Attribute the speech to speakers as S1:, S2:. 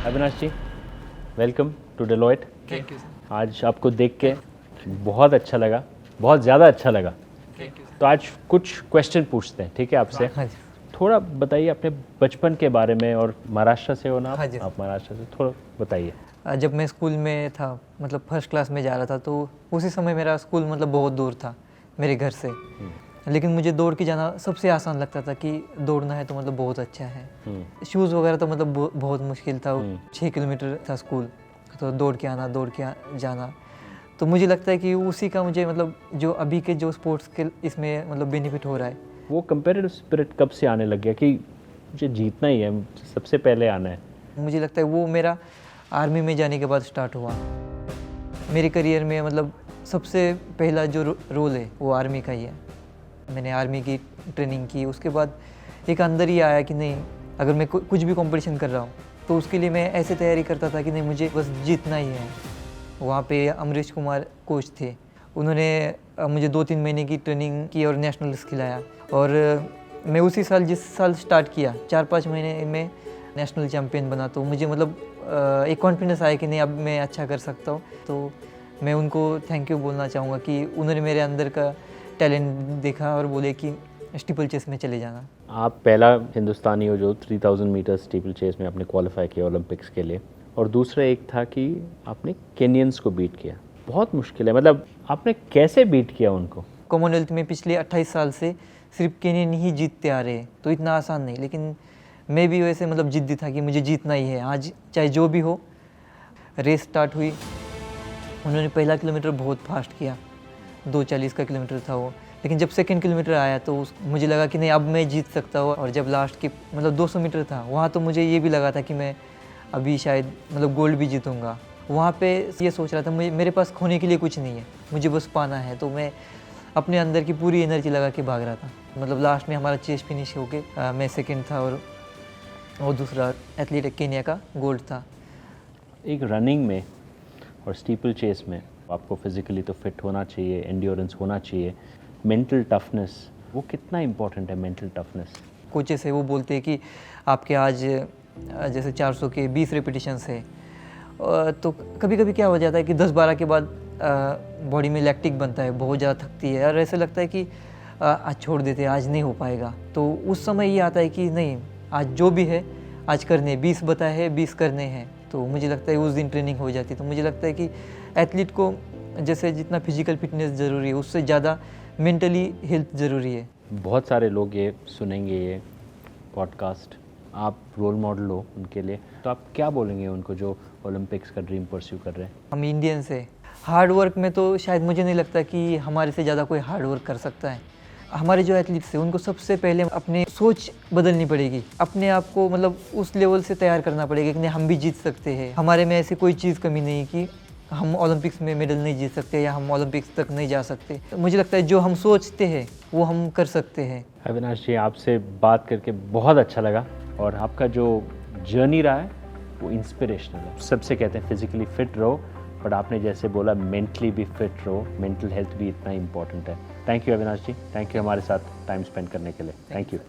S1: Avinash ji, welcome to Deloitte.
S2: Thank you sir.
S1: आज आपको देख के बहुत अच्छा लगा, बहुत ज़्यादा अच्छा लगा।
S2: Thank you sir.
S1: तो आज कुछ क्वेश्चन पूछते हैं, ठीक है आपसे?
S2: हाँ जी।
S1: थोड़ा बताइए अपने बचपन के बारे में, और महाराष्ट्र से हो ना
S2: हाँ जी।
S1: आप महाराष्ट्र से, थोड़ा बताइए।
S2: जब मैं स्कूल में था, मतलब फर्स्ट क्लास में जा रहा था, तो उसी समय मेरा स्कूल मतलब बहुत दूर था मेरे घर से। लेकिन मुझे दौड़ के जाना सबसे आसान लगता था कि दौड़ना है तो मतलब बहुत अच्छा है। शूज़ वगैरह तो मतलब बहुत मुश्किल था। 6 किलोमीटर था स्कूल, तो दौड़ के आना, जाना। तो मुझे लगता है कि उसी का मुझे मतलब जो अभी के जो स्पोर्ट्स के इसमें मतलब बेनिफिट हो रहा है।
S1: वो कंपेटिटिव स्पिरिट कब से आने लग गया कि मुझे जीतना ही है, सबसे पहले आना है?
S2: मुझे लगता है वो मेरा आर्मी में जाने के बाद स्टार्ट हुआ। मेरे करियर में मतलब सबसे पहला जो रोल है वो आर्मी का ही है। मैंने आर्मी की ट्रेनिंग की, उसके बाद एक अंदर ही आया कि नहीं, अगर मैं कुछ भी कंपटीशन कर रहा हूँ तो उसके लिए मैं ऐसे तैयारी करता था कि नहीं, मुझे बस जीतना ही है। वहाँ पे अमरीश कुमार कोच थे, उन्होंने मुझे 2-3 महीने की ट्रेनिंग की और नेशनल्स खिलाया। और मैं उसी साल, जिस साल स्टार्ट किया, 4-5 महीने में नेशनल चैम्पियन बना। तो मुझे मतलब एक कॉन्फिडेंस आया कि नहीं, अब मैं अच्छा कर सकता हूँ। तो मैं उनको थैंक यू बोलना चाहूँगा कि उन्होंने मेरे अंदर का टैलेंट देखा और बोले कि स्टीपल चेस में चले जाना।
S1: आप पहला हिंदुस्तानी हो जो 3000 मीटर स्टीपल चेस में आपने क्वालिफाई किया ओलंपिक्स के लिए, और दूसरा एक था कि आपने केनियंस को बीट किया। बहुत मुश्किल है, मतलब आपने कैसे बीट किया उनको?
S2: कॉमनवेल्थ में पिछले 28 साल से सिर्फ केनियन ही जीतते आ रहे हैं, तो इतना आसान नहीं। लेकिन मैं भी वैसे मतलब जिद्दी था कि मुझे जीतना ही है आज, चाहे जो भी हो। रेस स्टार्ट हुई, उन्होंने पहला किलोमीटर बहुत फास्ट किया, 2:40 का किलोमीटर था वो। लेकिन जब सेकंड किलोमीटर आया तो मुझे लगा कि नहीं, अब मैं जीत सकता हूँ। और जब लास्ट की मतलब 200 मीटर था, वहाँ तो मुझे ये भी लगा था कि मैं अभी शायद मतलब गोल्ड भी जीतूँगा। वहाँ पे ये सोच रहा था मेरे पास खोने के लिए कुछ नहीं है, मुझे बस पाना है। तो मैं अपने अंदर की पूरी एनर्जी लगा के भाग रहा था। मतलब लास्ट में हमारा चेस फिनिश हो के मैं सेकंड था और दूसरा एथलीट केनिया का गोल्ड था।
S1: एक रनिंग में और स्टीपल चेस में आपको फिज़िकली तो फिट होना चाहिए, एंड्योरेंस होना चाहिए, मेंटल टफनेस, वो कितना इम्पोर्टेंट है मेंटल टफनेस?
S2: कोचेस है वो बोलते हैं कि आपके आज जैसे 400 के 20 रेपिटेशंस है, तो कभी कभी क्या हो जाता है कि 10-12 के बाद बॉडी में लैक्टिक बनता है, बहुत ज़्यादा थकती है और ऐसे लगता है कि आज छोड़ देते हैं, आज नहीं हो पाएगा। तो उस समय ये आता है कि नहीं, आज जो भी है आज करने, 20 बताए हैं, 20 करने हैं। तो मुझे लगता है उस दिन ट्रेनिंग हो जाती है। तो मुझे लगता है कि एथलीट को जैसे जितना फिजिकल फिटनेस ज़रूरी है, उससे ज़्यादा मेंटली हेल्थ ज़रूरी है।
S1: बहुत सारे लोग ये सुनेंगे ये पॉडकास्ट, आप रोल मॉडल हो उनके लिए, तो आप क्या बोलेंगे उनको जो ओलंपिक्स का ड्रीम परस्यू कर रहे हैं?
S2: हम इंडियंस है, हार्ड वर्क में तो शायद मुझे नहीं लगता कि हमारे से ज़्यादा कोई हार्ड वर्क कर सकता है। हमारे जो एथलीट्स हैं उनको सबसे पहले अपनी सोच बदलनी पड़ेगी, अपने आप को मतलब उस लेवल से तैयार करना पड़ेगा कि नहीं, हम भी जीत सकते हैं। हमारे में ऐसी कोई चीज़ कमी नहीं कि हम ओलंपिक्स में मेडल नहीं जीत सकते या हम ओलंपिक्स तक नहीं जा सकते। मुझे लगता है जो हम सोचते हैं वो हम कर सकते हैं।
S1: अविनाश जी, आपसे बात करके बहुत अच्छा लगा, और आपका जो जर्नी रहा है वो इंस्पिरेशनल है। सबसे कहते हैं फिजिकली फिट रहो, बट आपने जैसे बोला मेंटली भी फिट रहो, मेंटल हेल्थ भी इतना इम्पॉर्टेंट है। Thank you Avinash ji, thank you हमारे साथ टाइम स्पेंड करने के लिए। Thank you.